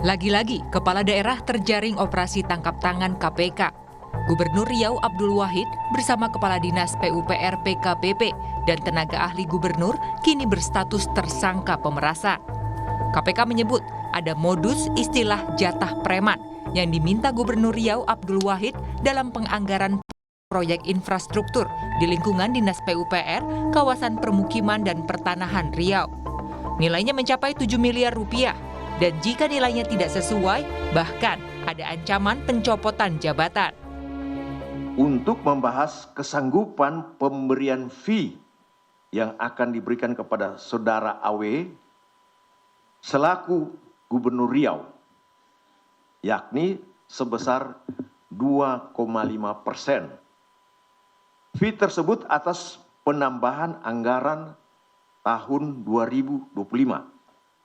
Lagi-lagi, kepala daerah terjaring operasi tangkap tangan KPK. Gubernur Riau Abdul Wahid bersama Kepala Dinas PUPR PKPP dan tenaga ahli gubernur kini berstatus tersangka pemerasan. KPK menyebut ada modus istilah jatah preman yang diminta Gubernur Riau Abdul Wahid dalam penganggaran proyek infrastruktur di lingkungan Dinas PUPR kawasan permukiman dan pertanahan Riau. Nilainya mencapai 7 miliar rupiah. Dan jika nilainya tidak sesuai, bahkan ada ancaman pencopotan jabatan. Untuk membahas kesanggupan pemberian fee yang akan diberikan kepada Saudara AW selaku Gubernur Riau, yakni sebesar 2,5%. Fee tersebut atas penambahan anggaran tahun 2025.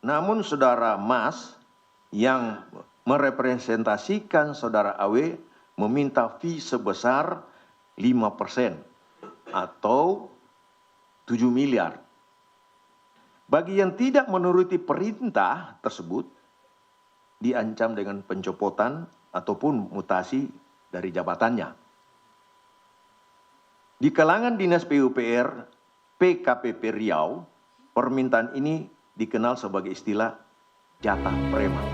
Namun Saudara Mas yang merepresentasikan Saudara AW meminta fee sebesar 5% atau 7 miliar. Bagi yang tidak menuruti perintah tersebut, diancam dengan pencopotan ataupun mutasi dari jabatannya. Di kalangan Dinas PUPR PKPP Riau, permintaan ini dikenal sebagai istilah jatah preman.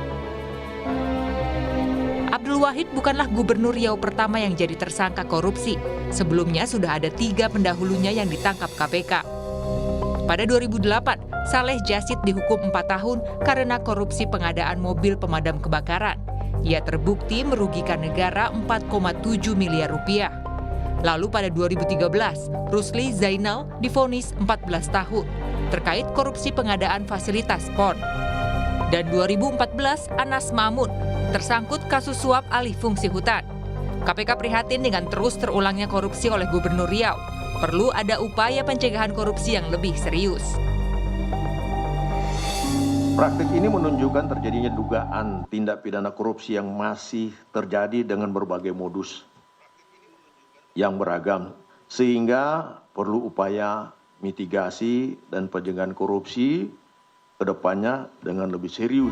Abdul Wahid bukanlah Gubernur Riau pertama yang jadi tersangka korupsi. Sebelumnya sudah ada 3 pendahulunya yang ditangkap KPK. Pada 2008, Saleh Jasid dihukum 4 tahun karena korupsi pengadaan mobil pemadam kebakaran. Ia terbukti merugikan negara 4,7 miliar rupiah. Lalu pada 2013, Rusli Zainal divonis 14 tahun terkait korupsi pengadaan fasilitas PON. Dan 2014, Anas Mamun tersangkut kasus suap alih fungsi hutan. KPK prihatin dengan terus terulangnya korupsi oleh Gubernur Riau. Perlu ada upaya pencegahan korupsi yang lebih serius. Praktik ini menunjukkan terjadinya dugaan tindak pidana korupsi yang masih terjadi dengan berbagai modus yang beragam, sehingga perlu upaya mitigasi dan pencegahan korupsi ke depannya dengan lebih serius.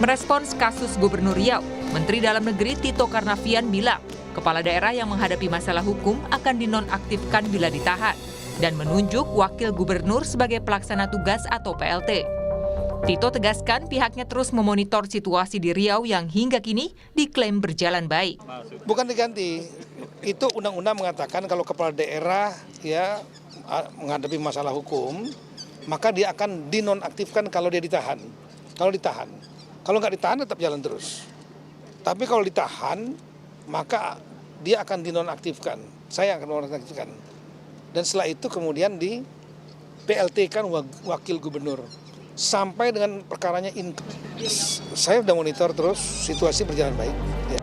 Merespons kasus Gubernur Riau, Menteri Dalam Negeri Tito Karnavian bilang, kepala daerah yang menghadapi masalah hukum akan dinonaktifkan bila ditahan dan menunjuk wakil gubernur sebagai pelaksana tugas atau PLT. Tito tegaskan pihaknya terus memonitor situasi di Riau yang hingga kini diklaim berjalan baik. Bukan diganti, itu undang-undang mengatakan kalau kepala daerah ya menghadapi masalah hukum, maka dia akan dinonaktifkan kalau dia ditahan. Kalau nggak ditahan tetap jalan terus. Tapi kalau ditahan, maka dia akan dinonaktifkan. Saya akan dinonaktifkan. Dan setelah itu kemudian di PLT-kan wakil gubernur. Sampai dengan perkaranya saya sudah monitor terus, situasi berjalan baik. Ya.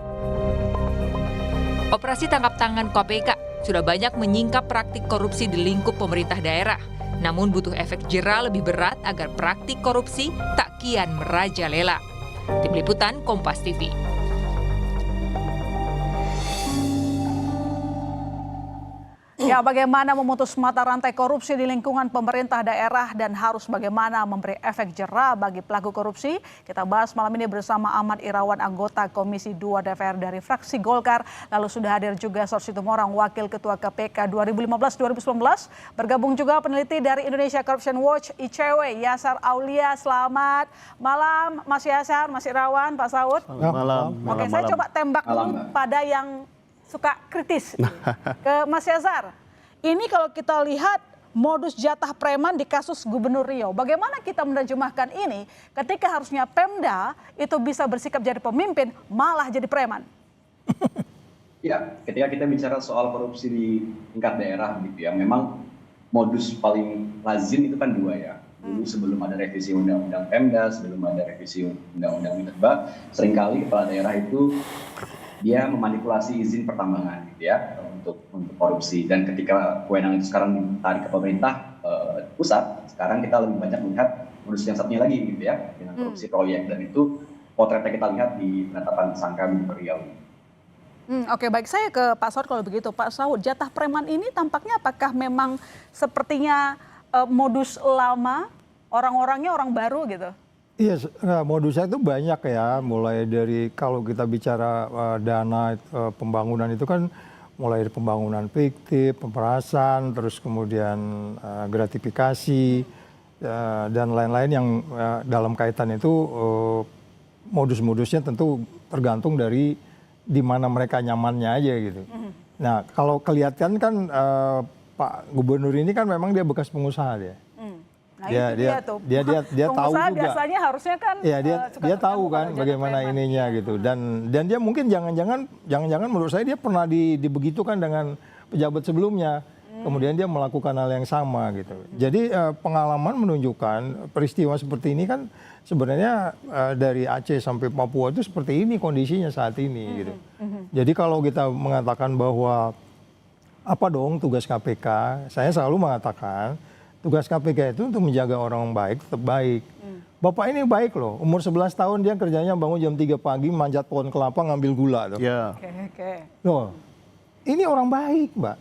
Operasi tangkap tangan KPK sudah banyak menyingkap praktik korupsi di lingkup pemerintah daerah. Namun butuh efek jera lebih berat agar praktik korupsi tak kian merajalela. Tim Liputan Kompas TV. Ya, bagaimana memutus mata rantai korupsi di lingkungan pemerintah daerah dan harus bagaimana memberi efek jera bagi pelaku korupsi? Kita bahas malam ini bersama Ahmad Irawan, anggota Komisi 2 DPR dari fraksi Golkar. Lalu sudah hadir juga Saud Situmorang, Wakil Ketua KPK 2015-2019. Bergabung juga peneliti dari Indonesia Corruption Watch ICW, Yasar Aulia. Selamat malam Mas Yasar, Mas Irawan, Pak Saud. Malam. Oke, saya coba tembak dulu pada yang suka kritis ke Mas Yasar. Ini kalau kita lihat modus jatah preman di kasus Gubernur Riau. Bagaimana kita menerjemahkan ini ketika harusnya Pemda itu bisa bersikap jadi pemimpin malah jadi preman? Ya, ketika kita bicara soal korupsi di tingkat daerah gitu ya, memang modus paling lazim itu kan 2 ya. Dulu sebelum ada revisi undang-undang Pemda, sebelum ada revisi undang-undang Minerba, seringkali kepala daerah itu dia memanipulasi izin pertambangan gitu ya untuk korupsi. Dan ketika kewenangan itu sekarang ditarik ke pemerintah pusat, sekarang kita lebih banyak melihat modus yang satunya lagi gitu ya, dengan korupsi proyek. Dan itu potretnya kita lihat di penetapan tersangka Gubernur Riau. Oke, baik, saya ke Pak Saud kalau begitu. Pak Saud, jatah preman ini tampaknya apakah memang sepertinya modus lama, orang-orangnya orang baru gitu? Iya, modusnya itu banyak ya, mulai dari kalau kita bicara dana pembangunan itu kan mulai dari pembangunan fiktif, pemerasan, terus kemudian gratifikasi dan lain-lain yang dalam kaitan itu modus-modusnya tentu tergantung dari di mana mereka nyamannya aja gitu. Nah, kalau kelihatan kan Pak Gubernur ini kan memang dia bekas pengusaha dia. Nah dia tuh. Dia tahu juga. Biasanya harusnya kan. Ya dia tahu kan bagaimana ininya gitu. Dan dia mungkin jangan-jangan menurut saya dia pernah dibegitukan dengan pejabat sebelumnya. Kemudian dia melakukan hal yang sama gitu. Jadi pengalaman menunjukkan peristiwa seperti ini kan sebenarnya dari Aceh sampai Papua itu seperti ini kondisinya saat ini gitu. Jadi kalau kita mengatakan bahwa apa dong tugas KPK, saya selalu mengatakan tugas KPK itu untuk menjaga orang baik tetap baik. Bapak ini baik loh, umur 11 tahun dia kerjanya bangun jam 3 pagi, manjat pohon kelapa ngambil gula. Ya. Oke. Loh, ini orang baik, Mbak.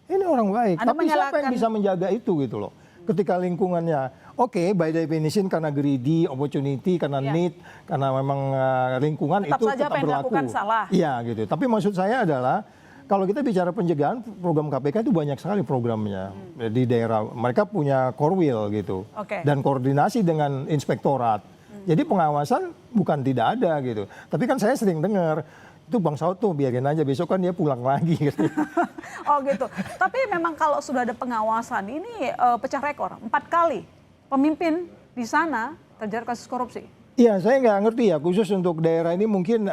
Ini orang baik. Anda Tapi siapa yang bisa menjaga itu gitu loh? Ketika lingkungannya, oke, by definition karena greedy, opportunity, karena need, karena memang lingkungan tetap itu saja tetap apa yang berlaku. dilakukan salah. Iya gitu. Tapi maksud saya adalah kalau kita bicara pencegahan, program KPK itu banyak sekali programnya di daerah. Mereka punya korwil gitu, dan koordinasi dengan inspektorat. Jadi pengawasan bukan tidak ada gitu. Tapi kan saya sering dengar, itu Bang Saud tuh biarin aja, besok kan dia pulang lagi. Gitu. Oh gitu. Tapi memang kalau sudah ada pengawasan, ini pecah rekor. 4 kali pemimpin di sana terjerat kasus korupsi. Iya, saya nggak ngerti ya, khusus untuk daerah ini mungkin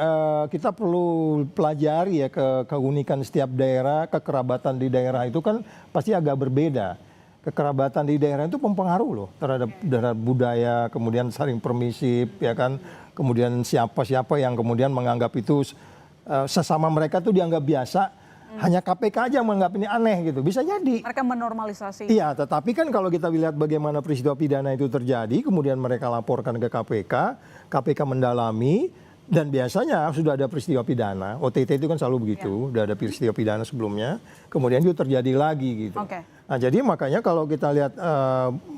kita perlu pelajari ya keunikan setiap daerah, kekerabatan di daerah itu kan pasti agak berbeda. Kekerabatan di daerah itu mempengaruhi loh terhadap budaya, kemudian saling permisif, ya kan, kemudian siapa-siapa yang kemudian menganggap itu sesama mereka tuh dianggap biasa, hanya KPK aja yang menganggap ini aneh gitu, bisa jadi. Mereka menormalisasi. Iya, tetapi kan kalau kita lihat bagaimana peristiwa pidana itu terjadi, kemudian mereka laporkan ke KPK, KPK mendalami, dan biasanya sudah ada peristiwa pidana, OTT itu kan selalu begitu, sudah ada peristiwa pidana sebelumnya, kemudian itu terjadi lagi gitu. Nah jadi makanya kalau kita lihat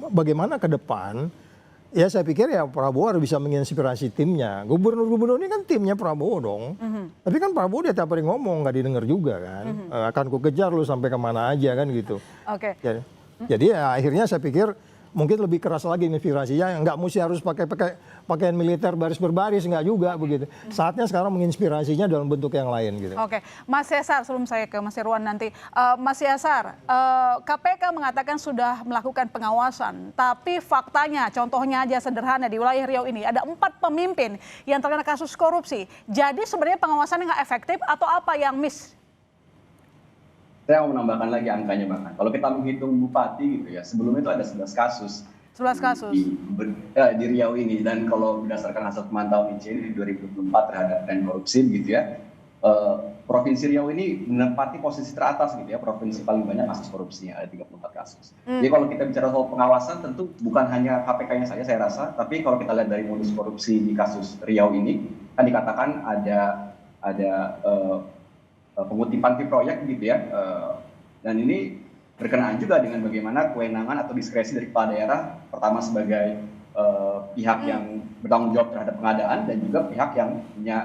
bagaimana ke depan, ya saya pikir ya Prabowo harus bisa menginspirasi timnya. Gubernur-gubernur ini kan timnya Prabowo dong. Tapi kan Prabowo dia tiap hari ngomong, nggak didengar juga kan. Akan ku kejar lu sampai kemana aja kan gitu. Jadi ya, akhirnya saya pikir mungkin lebih keras lagi inspirasinya. Nggak mesti harus pakai pakaian militer baris berbaris, nggak juga begitu. Saatnya sekarang menginspirasinya dalam bentuk yang lain gitu. Mas Yasar, sebelum saya ke Mas Irwan nanti. Mas Yasar, KPK mengatakan sudah melakukan pengawasan. Tapi faktanya, contohnya aja sederhana di wilayah Riau ini, ada 4 pemimpin yang terkena kasus korupsi. Jadi sebenarnya pengawasannya nggak efektif atau apa yang miss? Saya mau menambahkan lagi angkanya bahkan. Kalau kita menghitung bupati gitu ya, sebelumnya itu ada 11 kasus. 11 kasus? Di Riau ini. Dan kalau berdasarkan hasil pemantauan IC di 2024 terhadap tren korupsi gitu ya, Provinsi Riau ini menempati posisi teratas gitu ya, provinsi paling banyak kasus korupsinya, ada 34 kasus. Jadi kalau kita bicara soal pengawasan tentu bukan hanya KPK-nya saja saya rasa, tapi kalau kita lihat dari modus korupsi di kasus Riau ini, kan dikatakan ada pengutipan fee proyek gitu ya, dan ini berkenaan juga dengan bagaimana kewenangan atau diskresi dari kepala daerah, pertama sebagai pihak yang bertanggung jawab terhadap pengadaan dan juga pihak yang punya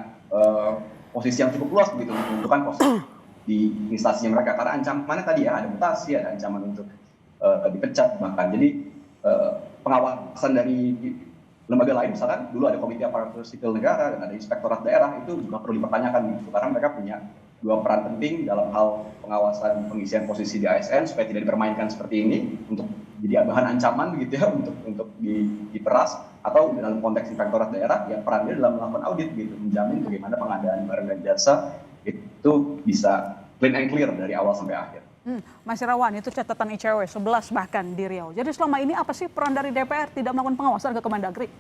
posisi yang cukup luas begitu untuk menentukan posisi di instansinya mereka, karena ancamannya tadi ya ada mutasi, ada ancaman untuk dipecat bahkan. Jadi pengawasan dari lembaga lain misalkan dulu ada Komite Aparatur Sipil Negara dan ada Inspektorat Daerah, itu juga perlu dipertanyakan gitu, karena mereka punya 2 peran penting dalam hal pengawasan pengisian posisi di ASN supaya tidak dipermainkan seperti ini untuk jadi bahan ancaman gitu ya untuk diperas, atau dalam konteks Inspektorat Daerah yang perannya dalam melakukan audit gitu, menjamin bagaimana pengadaan barang dan jasa itu bisa clean and clear dari awal sampai akhir. Mas Irawan, itu catatan ICW 11 bahkan di Riau. Jadi selama ini apa sih peran dari DPR tidak melakukan pengawasan ke Kemendagri?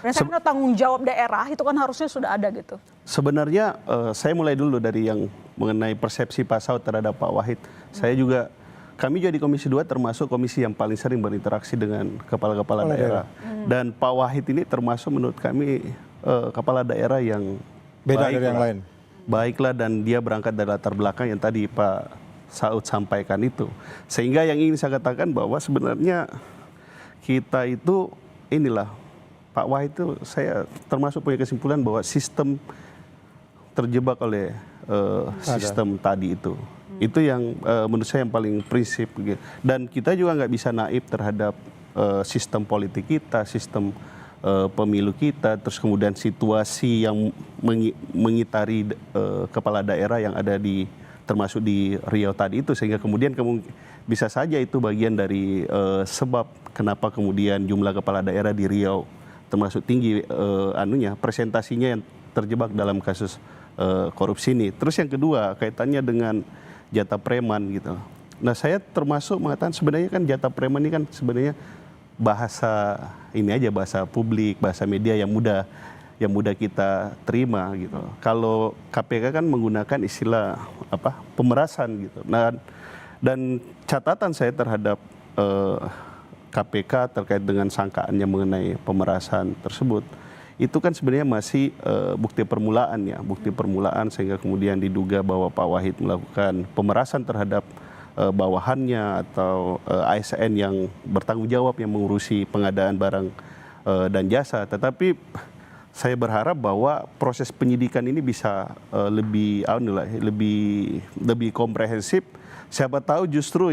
Biasanya tanggung jawab daerah itu kan harusnya sudah ada gitu. Sebenarnya saya mulai dulu dari yang mengenai persepsi Pak Saud terhadap Pak Wahid. Kami jadi Komisi 2 termasuk komisi yang paling sering berinteraksi dengan kepala-kepala daerah. Dan Pak Wahid ini termasuk menurut kami kepala daerah yang beda dari yang lain. Baiklah, dan dia berangkat dari latar belakang yang tadi Pak Saud sampaikan itu. Sehingga yang ingin saya katakan bahwa sebenarnya kita itu inilah Pak Wahid itu saya termasuk punya kesimpulan bahwa sistem terjebak oleh sistem tadi itu. Itu yang menurut saya yang paling prinsip. Gitu. Dan kita juga nggak bisa naif terhadap sistem politik kita, sistem pemilu kita, terus kemudian situasi yang mengitari kepala daerah yang ada di termasuk di Riau tadi itu, sehingga kemudian bisa saja itu bagian dari sebab kenapa kemudian jumlah kepala daerah di Riau termasuk tinggi presentasinya yang terjebak dalam kasus korupsi ini. Terus yang kedua kaitannya dengan jatah preman gitu. Nah saya termasuk mengatakan sebenarnya kan jatah preman ini kan sebenarnya bahasa ini aja, bahasa publik, bahasa media yang mudah kita terima gitu. Kalau KPK kan menggunakan istilah pemerasan gitu. Dan catatan saya terhadap KPK terkait dengan sangkaannya mengenai pemerasan tersebut itu kan sebenarnya masih bukti permulaan sehingga kemudian diduga bahwa Pak Wahid melakukan pemerasan terhadap bawahannya atau ASN yang bertanggung jawab yang mengurusi pengadaan barang dan jasa. Tetapi saya berharap bahwa proses penyidikan ini bisa lebih komprehensif. Siapa tahu justru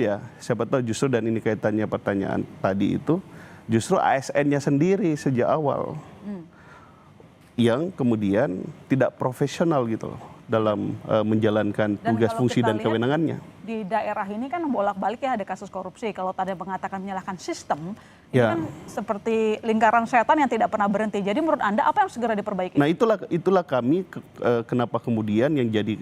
dan ini kaitannya pertanyaan tadi itu justru ASN-nya sendiri sejak awal yang kemudian tidak profesional gitu dalam menjalankan tugas, fungsi dan kewenangannya. Di daerah ini kan bolak-balik ya ada kasus korupsi. Kalau tadi mengatakan menyalahkan sistem, ini kan seperti lingkaran setan yang tidak pernah berhenti. Jadi menurut Anda apa yang segera diperbaiki? Nah itulah kami kenapa kemudian yang jadi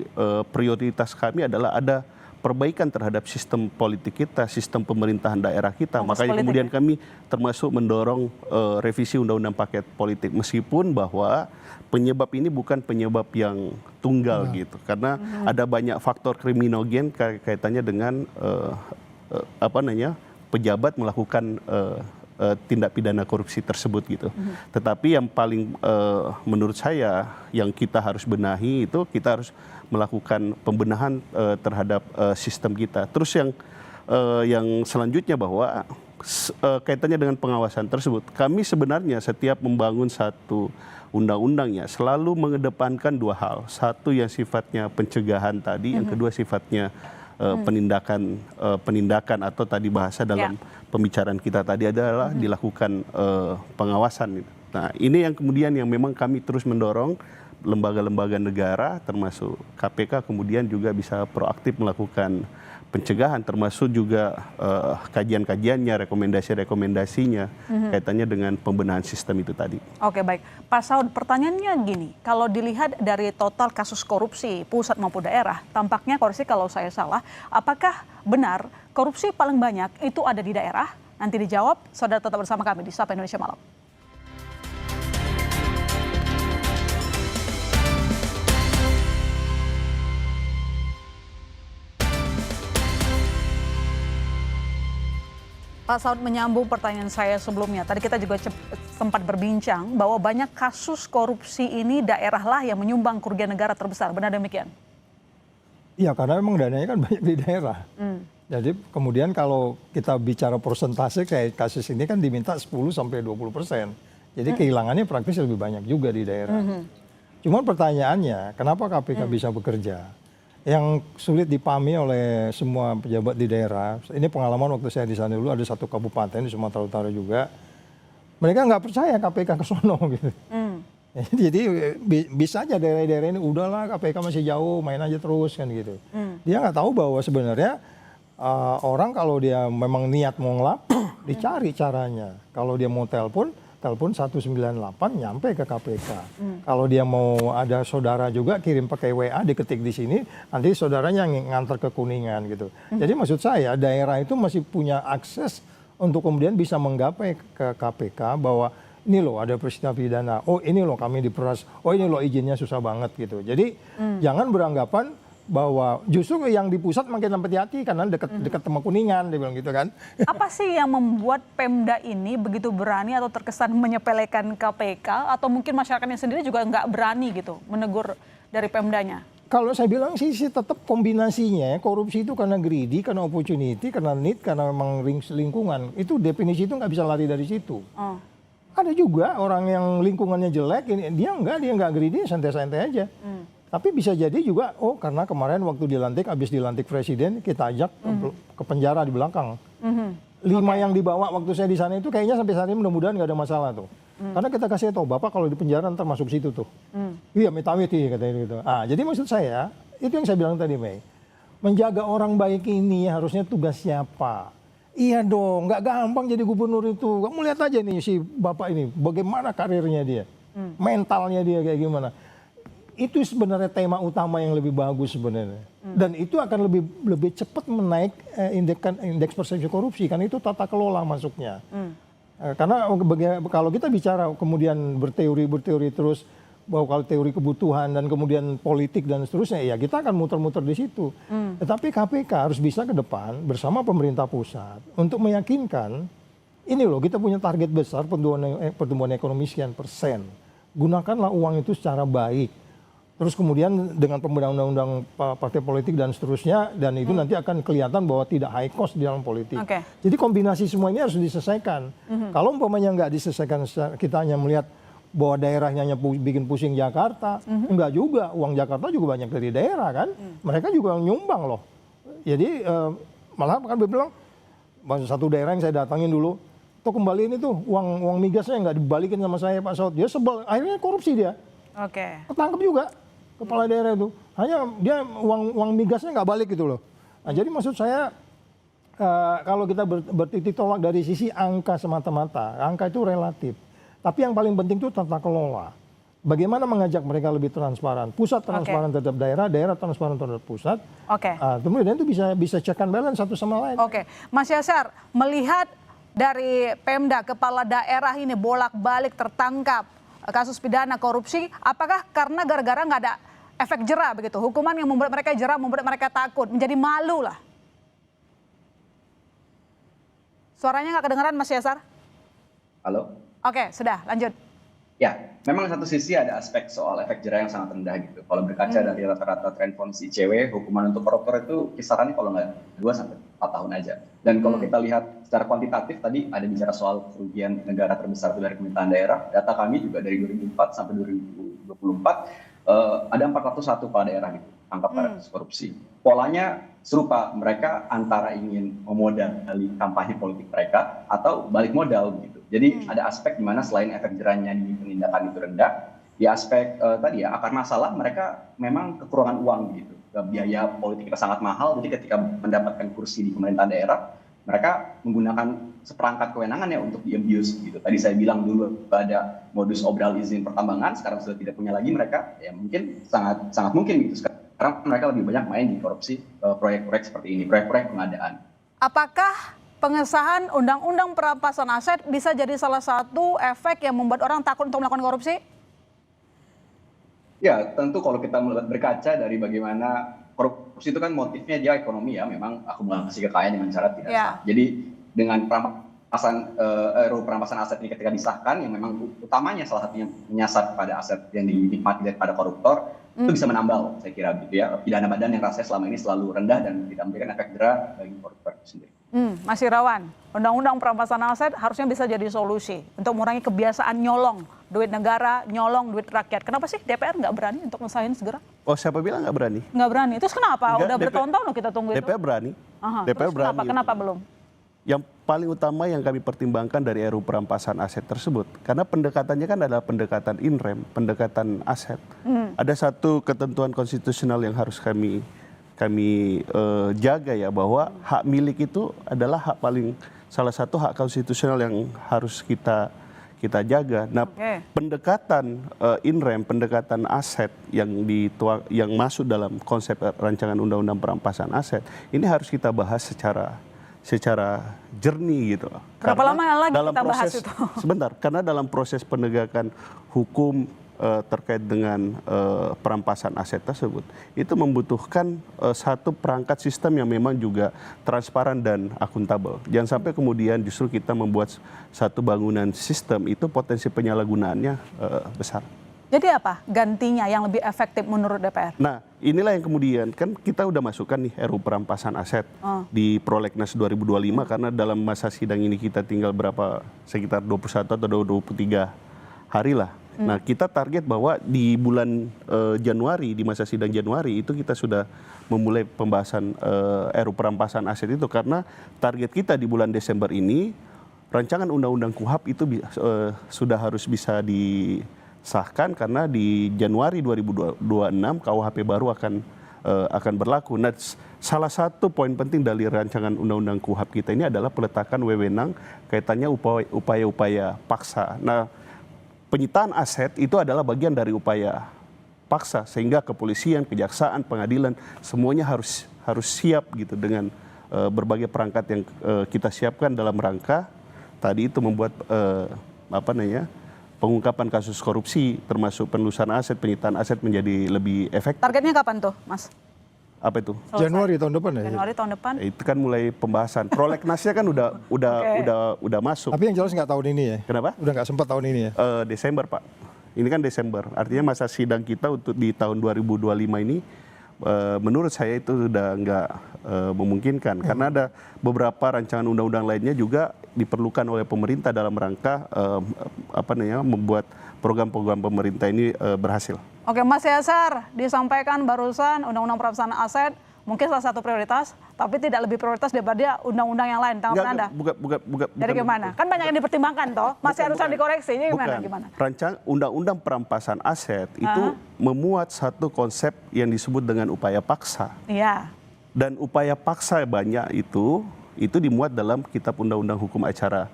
prioritas kami adalah ada perbaikan terhadap sistem politik kita, sistem pemerintahan daerah kita. Makanya kemudian kami termasuk mendorong revisi undang-undang paket politik. Meskipun bahwa penyebab ini bukan penyebab yang tunggal gitu. Karena ada banyak faktor kriminogen kaitannya dengan pejabat melakukan tindak pidana korupsi tersebut gitu. Tetapi yang paling menurut saya yang kita harus benahi itu kita harus melakukan pembenahan terhadap sistem kita. Terus yang selanjutnya bahwa kaitannya dengan pengawasan tersebut, kami sebenarnya setiap membangun satu undang-undangnya selalu mengedepankan dua hal. Satu yang sifatnya pencegahan tadi, yang kedua sifatnya penindakan atau tadi bahasa dalam pembicaraan kita tadi adalah dilakukan pengawasan. Nah ini yang kemudian yang memang kami terus mendorong lembaga-lembaga negara termasuk KPK kemudian juga bisa proaktif melakukan pencegahan termasuk juga kajian-kajiannya, rekomendasi-rekomendasinya kaitannya dengan pembenahan sistem itu tadi. Oke baik, Pak Saud, pertanyaannya gini, kalau dilihat dari total kasus korupsi pusat maupun daerah, tampaknya korupsi kalau saya salah, apakah benar korupsi paling banyak itu ada di daerah? Nanti dijawab, saudara tetap bersama kami di Sapa Indonesia Malam. Pak Saud, menyambung pertanyaan saya sebelumnya. Tadi kita juga sempat berbincang bahwa banyak kasus korupsi ini daerahlah yang menyumbang kerugian negara terbesar. Benar demikian? Iya, karena memang dananya kan banyak di daerah. Jadi kemudian kalau kita bicara persentase kayak kasus ini kan diminta 10-20%. Jadi kehilangannya praktis lebih banyak juga di daerah. Cuman pertanyaannya, kenapa KPK bisa bekerja? Yang sulit dipahami oleh semua pejabat di daerah, ini pengalaman waktu saya di sana dulu, ada satu kabupaten di Sumatera Utara juga, mereka nggak percaya KPK ke sono gitu. Jadi bisa aja daerah-daerah ini, udahlah KPK masih jauh, main aja terus kan gitu. Dia nggak tahu bahwa sebenarnya orang kalau dia memang niat mau ngelapor, dicari caranya. Kalau dia mau telepon 198 nyampe ke KPK. Kalau dia mau ada saudara juga kirim pakai WA diketik di sini, nanti saudaranya ngantar ke Kuningan gitu. Jadi maksud saya daerah itu masih punya akses untuk kemudian bisa menggapai ke KPK bahwa ini loh ada peristiwa pidana, oh ini loh kami diperas, oh ini loh izinnya susah banget gitu. Jadi jangan beranggapan bahwa justru yang di pusat makin hati-hati karena dekat sama Kuningan, dia bilang gitu kan. Apa sih yang membuat Pemda ini begitu berani atau terkesan menyepelekan KPK atau mungkin masyarakatnya sendiri juga nggak berani gitu menegur dari Pemdanya? Kalau saya bilang sih tetap kombinasinya, korupsi itu karena greedy, karena opportunity, karena need, karena memang lingkungan. Itu definisi itu nggak bisa lari dari situ. Ada juga orang yang lingkungannya jelek, dia nggak greedy, santai-santai aja. Tapi bisa jadi juga, karena kemarin waktu habis dilantik presiden, kita ajak ke penjara di belakang. 5 yang dibawa waktu saya di sana itu kayaknya sampai saat ini mudah-mudahan nggak ada masalah tuh. Karena kita kasih tahu, Bapak kalau di penjara ntar masuk situ tuh. Iya, metawiti katanya gitu. Jadi maksud saya, itu yang saya bilang tadi, Mei. Menjaga orang baik ini harusnya tugas siapa? Iya dong, nggak gampang jadi gubernur itu. Kamu lihat aja nih si Bapak ini, bagaimana karirnya dia, mentalnya dia kayak gimana. Itu sebenarnya tema utama yang lebih bagus sebenarnya. Dan itu akan lebih cepat menaik indeks persepsi korupsi, kan itu tata kelola masuknya. Karena kalau kita bicara kemudian berteori terus, bahwa kalau teori kebutuhan dan kemudian politik dan seterusnya, ya kita akan muter-muter di situ. Tetapi KPK harus bisa ke depan bersama pemerintah pusat untuk meyakinkan, ini loh kita punya target besar pertumbuhan ekonomi sekian %. Gunakanlah uang itu secara baik. Terus kemudian dengan pembendahan undang-undang partai politik dan seterusnya, dan itu nanti akan kelihatan bahwa tidak high cost di dalam politik. Jadi kombinasi semua ini harus diselesaikan. Kalau umpamanya nggak diselesaikan, kita hanya melihat bahwa daerahnya hanya bikin pusing Jakarta, enggak juga, uang Jakarta juga banyak dari daerah kan, mereka juga nyumbang loh. Jadi malah kan bilang, satu daerah yang saya datangin dulu, tuh kembali ini tuh uang migasnya nggak dibalikin sama saya Pak Saud, dia sebel, akhirnya korupsi dia, ketangkep juga kepala daerah itu, hanya dia uang migasnya nggak balik gitu loh. Nah jadi maksud saya kalau kita bertitik tolak dari sisi angka semata-mata, angka itu relatif. Tapi yang paling penting itu tata kelola. Bagaimana mengajak mereka lebih transparan. Pusat transparan terhadap daerah, daerah transparan terhadap pusat. Kemudian itu bisa check and balance satu sama lain. Mas Yasar, melihat dari Pemda, kepala daerah ini bolak-balik tertangkap kasus pidana korupsi, apakah karena gara-gara nggak ada efek jera begitu? Hukuman yang membuat mereka jera, membuat mereka takut, menjadi malu lah. Suaranya nggak kedengaran Mas Yasar? Halo? Sudah, lanjut. Ya, memang satu sisi ada aspek soal efek jera yang sangat rendah gitu. Kalau berkaca dari rata-rata tren kondisi ICW, hukuman untuk koruptor itu kisarannya kalau nggak 2 sampai 4 tahun aja. Dan kalau kita lihat secara kuantitatif, tadi ada bicara soal kerugian negara terbesar itu dari pemerintahan daerah. Data kami juga dari 2004 sampai 2024, ada 401 kepala daerah gitu, tangkap kasus korupsi. Polanya serupa, mereka antara ingin memodali kampanye politik mereka atau balik modal gitu. Jadi ada aspek di mana selain efek jerahnya di penindakan itu rendah, di aspek tadi ya akar masalah mereka memang kekurangan uang gitu. Biaya politik kita sangat mahal, jadi ketika mendapatkan kursi di pemerintahan daerah, mereka menggunakan seperangkat kewenangan ya untuk di-abuse gitu. Tadi saya bilang dulu ada modus obral izin pertambangan, sekarang sudah tidak punya lagi mereka, ya mungkin sangat mungkin gitu. Sekarang mereka lebih banyak main di korupsi proyek-proyek seperti ini, proyek-proyek pengadaan. Apakah pengesahan undang-undang perampasan aset bisa jadi salah satu efek yang membuat orang takut untuk melakukan korupsi? Ya, tentu kalau kita berkaca dari bagaimana korupsi itu kan motifnya dia ekonomi ya, memang akumulasi kekayaan dengan cara tidak sah. Jadi dengan perampasan aset ini ketika disahkan, yang memang utamanya salah satunya menyasar pada aset yang dinikmati daripada koruptor, itu bisa menambal, saya kira gitu ya, pidana badan yang rasanya selama ini selalu rendah dan tidak memberikan efek jera bagi koruptor itu sendiri. Mas Irawan, undang-undang perampasan aset harusnya bisa jadi solusi untuk mengurangi kebiasaan nyolong duit negara, nyolong duit rakyat. Kenapa sih DPR nggak berani untuk ngesahin segera? Siapa bilang nggak berani? Nggak berani. Terus kenapa? Udah bertahun-tahun loh kita tunggu itu. DPR berani. DPR berani. Kenapa belum? Yang paling utama yang kami pertimbangkan dari RUU perampasan aset tersebut, karena pendekatannya kan adalah pendekatan INREM, pendekatan aset. Ada satu ketentuan konstitusional yang harus kami jaga ya, bahwa hak milik itu adalah salah satu hak konstitusional yang harus kita jaga. Nah, pendekatan INREM, pendekatan aset yang masuk dalam konsep rancangan undang-undang perampasan aset ini harus kita bahas secara jernih gitu. Berapa lama lagi kita bahas itu? Sebentar, karena dalam proses penegakan hukum terkait dengan perampasan aset tersebut, itu membutuhkan satu perangkat sistem yang memang juga transparan dan akuntabel. Jangan sampai kemudian justru kita membuat satu bangunan sistem itu potensi penyalahgunaannya besar. Jadi apa gantinya yang lebih efektif menurut DPR? Nah, inilah yang kemudian kan kita udah masukkan nih RUU perampasan aset di Prolegnas 2025 karena dalam masa sidang ini kita tinggal sekitar 21 atau 23 hari lah. Nah, kita target bahwa di bulan Januari, di masa sidang Januari itu kita sudah memulai pembahasan RUU perampasan aset itu karena target kita di bulan Desember ini rancangan undang-undang KUHP itu sudah harus bisa disahkan karena di Januari 2026 KUHP baru akan berlaku. Nah, salah satu poin penting dari rancangan undang-undang KUHP kita ini adalah peletakan wewenang kaitannya upaya-upaya paksa. Nah, penyitaan aset itu adalah bagian dari upaya paksa sehingga kepolisian, kejaksaan, pengadilan semuanya harus siap gitu dengan berbagai perangkat yang kita siapkan dalam rangka tadi itu membuat pengungkapan kasus korupsi termasuk penelusuran aset, penyitaan aset menjadi lebih efektif. Targetnya kapan tuh, Mas? Apa itu? Januari tahun depan ya? Januari tahun depan. Itu kan mulai pembahasan. Prolegnasnya kan udah masuk. Tapi yang jelas nggak tahun ini ya? Kenapa? Udah nggak sempat tahun ini ya? Desember, Pak. Ini kan Desember. Artinya masa sidang kita untuk di tahun 2025 ini menurut saya itu sudah nggak memungkinkan karena ada beberapa rancangan undang-undang lainnya juga diperlukan oleh pemerintah dalam rangka membuat program-program pemerintah ini berhasil. Oke, Mas Yasar, disampaikan barusan undang-undang perampasan aset mungkin salah satu prioritas, tapi tidak lebih prioritas daripada undang-undang yang lain. Tanggapan Anda? Bukan. Jadi gimana? Kan banyak yang dipertimbangkan toh, masih harus dikoreksi. Ini gimana? Rancangan undang-undang perampasan aset itu memuat satu konsep yang disebut dengan upaya paksa. Iya. Dan upaya paksa banyak itu dimuat dalam Kitab Undang-Undang Hukum Acara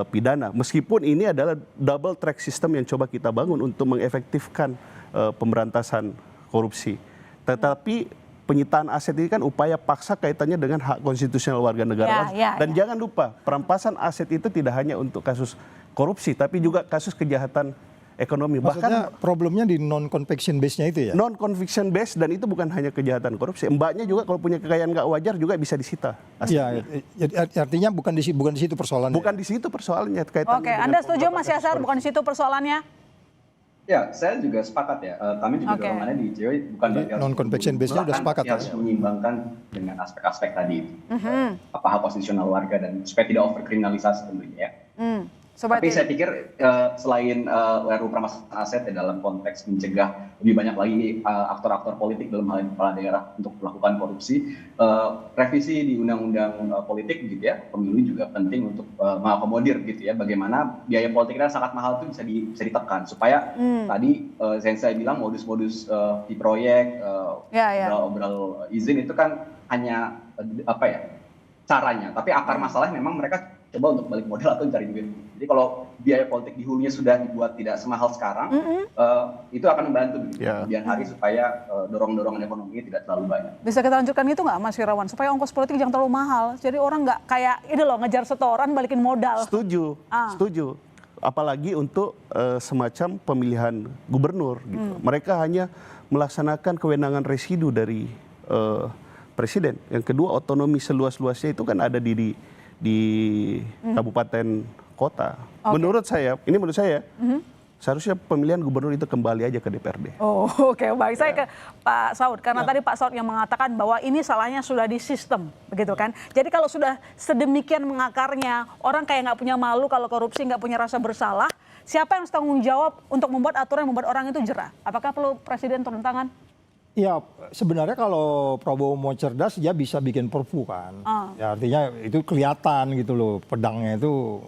Pidana. Meskipun ini adalah double track system yang coba kita bangun untuk mengefektifkan pemberantasan korupsi. Tetapi penyitaan aset ini kan upaya paksa kaitannya dengan hak konstitusional warga negara. Dan jangan lupa, perampasan aset itu tidak hanya untuk kasus korupsi, tapi juga kasus kejahatan ekonomi. Maksudnya problemnya di non-conviction base-nya itu ya? Non-conviction base dan itu bukan hanya kejahatan korupsi. Mbaknya juga kalau punya kekayaan nggak wajar juga bisa disita. Iya, artinya bukan di situ persoalannya. Bukan di situ persoalannya. Oke, Anda setuju Mas Yasar bukan di situ persoalannya? Ya, saya juga sepakat ya. Kami juga dorongannya di ICW bukan berarti non-conviction base-nya udah sepakat harus menyeimbangkan dengan aspek-aspek tadi itu. Apa hak konstitusional warga dan supaya tidak overkriminalisasi tentunya ya. Tapi saya pikir selain RUU perampasan aset ya, dalam konteks mencegah lebih banyak lagi aktor-aktor politik dalam hal ini kepala daerah untuk melakukan korupsi, revisi di undang-undang politik gitu ya, pemilu juga penting untuk mengakomodir gitu ya, bagaimana biaya politik kita sangat mahal itu bisa ditekan supaya tadi saya bilang modus-modus di proyek, obral izin itu kan hanya caranya, tapi akar masalahnya memang mereka coba untuk balik modal atau cari duit. Jadi kalau biaya politik di hulunya sudah dibuat tidak semahal sekarang, itu akan membantu kemudian hari supaya dorong-dorongan ekonomi tidak terlalu banyak. Bisa kita lanjutkan itu nggak, Mas Wirawan? Supaya ongkos politik jangan terlalu mahal. Jadi orang nggak kayak ini loh ngejar setoran balikin modal. Setuju. Apalagi untuk semacam pemilihan gubernur. Gitu. Mereka hanya melaksanakan kewenangan residu dari presiden. Yang kedua, otonomi seluas-luasnya itu kan ada di kabupaten kota. Menurut saya, seharusnya pemilihan gubernur itu kembali aja ke DPRD. Oke, baik. Saya ke Pak Saud, karena tadi Pak Saud yang mengatakan bahwa ini salahnya sudah di sistem, begitu kan? Jadi kalau sudah sedemikian mengakarnya, orang kayak nggak punya malu kalau korupsi, nggak punya rasa bersalah, siapa yang harus tanggung jawab untuk membuat aturan yang membuat orang itu jerah? Apakah perlu presiden turun tangan? Ya, sebenarnya kalau Prabowo mau cerdas, dia bisa bikin perpu kan. Ya, artinya itu kelihatan gitu loh, pedangnya itu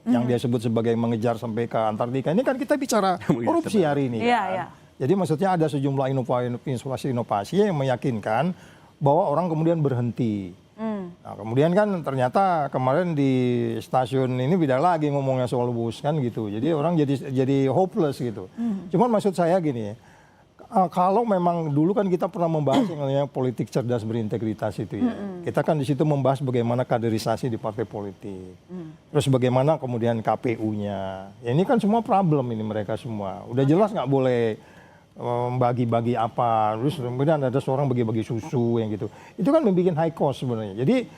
yang dia sebut sebagai mengejar sampai ke Antartika. Ini kan kita bicara korupsi hari ini. Kan? Jadi maksudnya ada sejumlah inovasi yang meyakinkan bahwa orang kemudian berhenti. Nah, kemudian kan ternyata kemarin di stasiun ini beda lagi ngomongnya soal bus kan gitu. Jadi orang jadi hopeless gitu. Cuman maksud saya gini, kalau memang dulu kan kita pernah membahas yang namanya politik cerdas berintegritas itu ya. Kita kan di situ membahas bagaimana kaderisasi di partai politik. Terus bagaimana kemudian KPU-nya. Ya ini kan semua problem ini mereka semua. Udah jelas nggak boleh bagi-bagi apa. Terus kemudian ada seorang bagi-bagi susu yang gitu. Itu kan membuat high cost sebenarnya. Jadi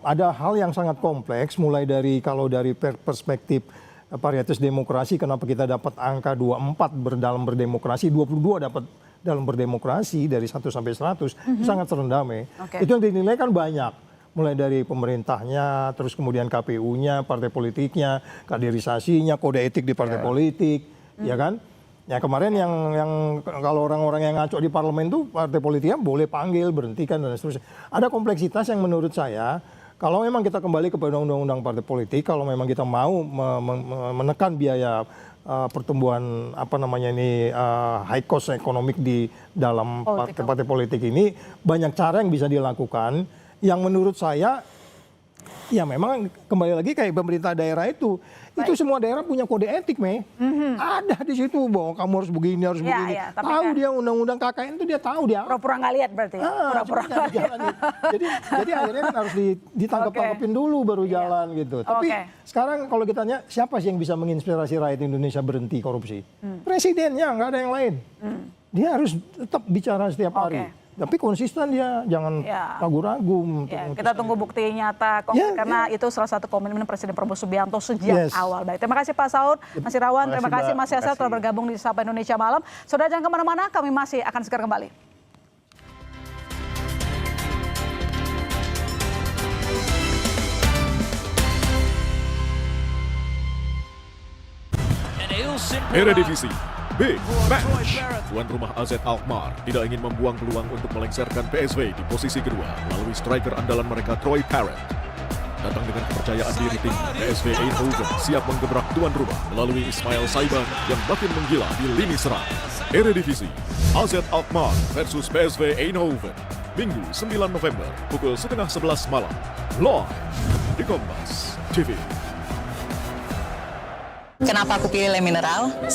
ada hal yang sangat kompleks mulai dari kalau dari perspektif varietas demokrasi, kenapa kita dapat angka 24 dalam berdemokrasi, 22 dapat dalam berdemokrasi dari 1 sampai 100, itu sangat rendah, Oke. Itu yang dinilai kan banyak. Mulai dari pemerintahnya, terus kemudian KPU-nya, partai politiknya, kaderisasinya, kode etik di partai politik, ya kan? Ya kemarin yang kalau orang-orang yang ngaco di parlemen tuh partai politiknya boleh panggil, berhentikan dan seterusnya. Ada kompleksitas yang menurut saya kalau memang kita kembali kepada undang-undang partai politik, kalau memang kita mau menekan biaya pertumbuhan high cost ekonomik di dalam partai-partai politik ini, banyak cara yang bisa dilakukan yang menurut saya ya memang kembali lagi kayak pemerintah daerah itu semua daerah punya kode etik, ada di situ bahwa kamu harus begini, harus begini. tapi Tahu kan dia undang-undang KKN itu dia tahu dia. pura-pura nggak lihat berarti. Pura-pura Cuma nggak dijalanin. Jadi akhirnya kan harus ditangkap-tangkapin dulu baru jalan gitu. Tapi sekarang kalau kita tanya siapa sih yang bisa menginspirasi rakyat Indonesia berhenti korupsi? Presidennya, nggak ada yang lain. Dia harus tetap bicara setiap hari. Tapi konsisten dia, jangan ragu-ragu. Ya, kita tunggu bukti nyata konkret karena itu salah satu komitmen Presiden Prabowo Subianto sejak awal. Baik, terima kasih Pak Saud, Mas Irawan, terima kasih Mas Yasar telah bergabung di Sapa Indonesia Malam. Saudara jangan kemana-mana, kami masih akan segera kembali. Eredivisie Big Match. Tuan rumah AZ Alkmaar tidak ingin membuang peluang untuk melengsarkan PSV di posisi kedua melalui striker andalan mereka Troy Parrott. Datang dengan kepercayaan diri tinggi, PSV Eindhoven siap menggebrak tuan rumah melalui Ismail Saiban yang makin menggila di lini serang. Eredivisie AZ Alkmaar versus PSV Eindhoven. Minggu 9 November pukul 10:30 malam. Live di Kompas TV. Kenapa aku pilih Le Mineral?